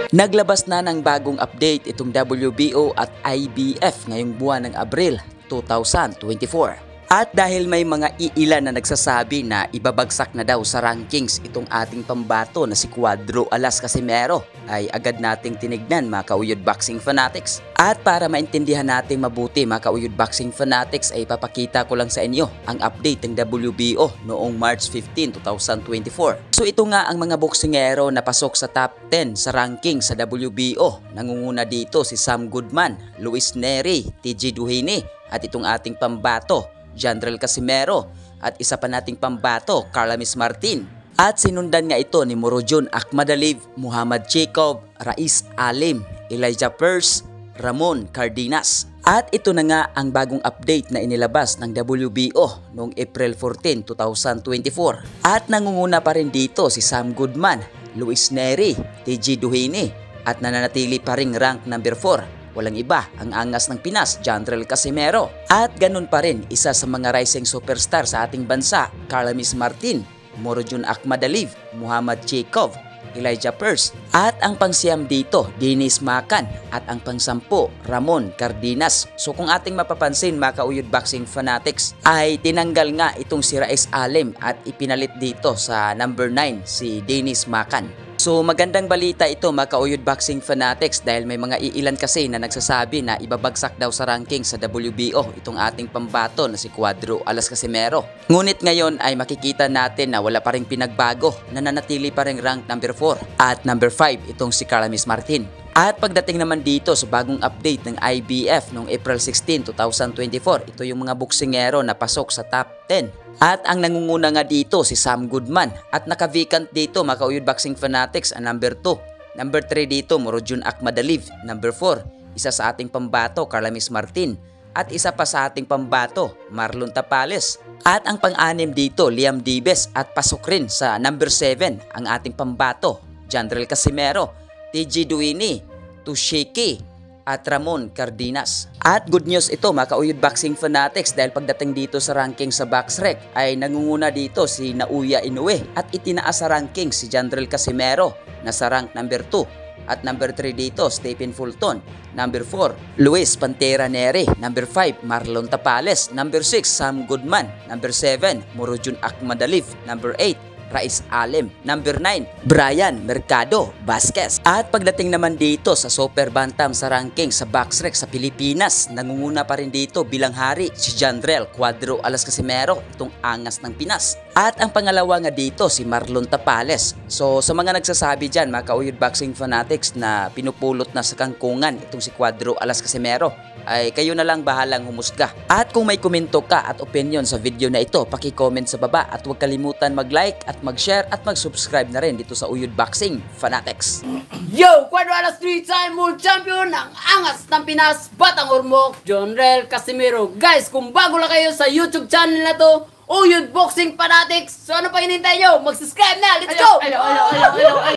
Naglabas na ng bagong update itong WBO at IBF ngayong buwan ng Abril 2024. At dahil may mga iilan na nagsasabi na ibabagsak na daw sa rankings itong ating pambato na si Cuadro Alas Casimero, ay agad nating tinignan mga kauyod boxing fanatics. At para maintindihan natin mabuti mga kauyod boxing fanatics ay papakita ko lang sa inyo ang update ng WBO noong March 15, 2024. So ito nga ang mga boksingero na pasok sa top 10 sa ranking sa WBO. Nangunguna dito si Sam Goodman, Luis Nery, TG Duhini at itong ating pambato Jandrel Casimero at isa pa nating pambato Carlamis Martin. At sinundan nga ito ni Murodjon Akhmadaliev, Muhammad Cheikhov, Rais Alim, Elijah Pearce, Ramon Cardenas. At ito na nga ang bagong update na inilabas ng WBO noong April 14, 2024. At nangunguna pa rin dito si Sam Goodman, Luis Nery, TG Duhini at nananatili pa ring rank number 4. Walang iba, ang angas ng Pinas, Jandrel Casimero. At ganun pa rin, isa sa mga rising superstar sa ating bansa, Carlamis Martin, Murodjon Akhmadaliev, Muhammad Cheikhov, Elijah Pearce. At ang pangsiyam dito, Dennis Macan. At ang pangsampu, Ramon Cardenas. So kung ating mapapansin mga kauyod boxing fanatics, ay tinanggal nga itong si Rais Alim at ipinalit dito sa number 9 si Dennis Macan. So magandang balita ito mga kauyod boxing fanatics dahil may mga iilan kasi na nagsasabi na ibabagsak daw sa ranking sa WBO itong ating pambato na si Cuadro Alas Casimero. Ngunit ngayon ay makikita natin na wala pa ring pinagbago, nananatili pa ring rank number 4 at number 5 itong si Carlamis Martin. At pagdating naman dito sa bagong update ng IBF noong April 16, 2024, ito yung mga boksingero na pasok sa top 10. At ang nangunguna nga dito si Sam Goodman at naka-vacant dito mga kauyod boxing fanatics ang number 2. Number 3 dito Murodjon Akhmadaliev. Number 4, isa sa ating pambato Carlamis Martin. At isa pa sa ating pambato Marlon Tapales. At ang pang-anim dito Liam Dibes at pasok rin sa number 7 ang ating pambato Jandrel Casimero, TG Duhini, Tushiki at Ramon Cardenas. At good news ito mga kauyod boxing fanatics dahil pagdating dito sa ranking sa BoxRec ay nangunguna dito si Naoya Inoue at itinaas sa ranking si Jandrel Casimero na sa rank number 2. At number 3 dito Stephen Fulton. Number 4 Luis Pantera Nery. Number 5 Marlon Tapales. Number 6 Sam Goodman. Number 7 Murodjon Akhmadaliev. Number 8 Rais Alim. Number 9, Brian Mercado Vasquez. At pagdating naman dito sa super bantam sa ranking sa BoxRec sa Pilipinas, nangunguna pa rin dito bilang hari si Jandrel Cuadro Alas Casimero, itong angas ng Pinas. At ang pangalawa nga dito si Marlon Tapales. So sa mga nagsasabi dyan mga kauyod boxing fanatics na pinupulot na sa kangkungan itong si Cuadro Alas Casimero, ay kayo na lang bahalang humusga. At kung may komento ka at opinion sa video na ito, paki-comment sa baba at huwag kalimutan mag-like at mag-share at mag-subscribe na rin dito sa Uyod Boxing Fanatics. Yo! Cuadro Alas 3-time world champion ng angas ng Pinas, Batang Ormoc, Jandrel Casimero. Guys, kung bago lang kayo sa YouTube channel na to, Uyod Boxing Fanatics, so ano pa hinintay nyo? Mag-subscribe na! Let's go!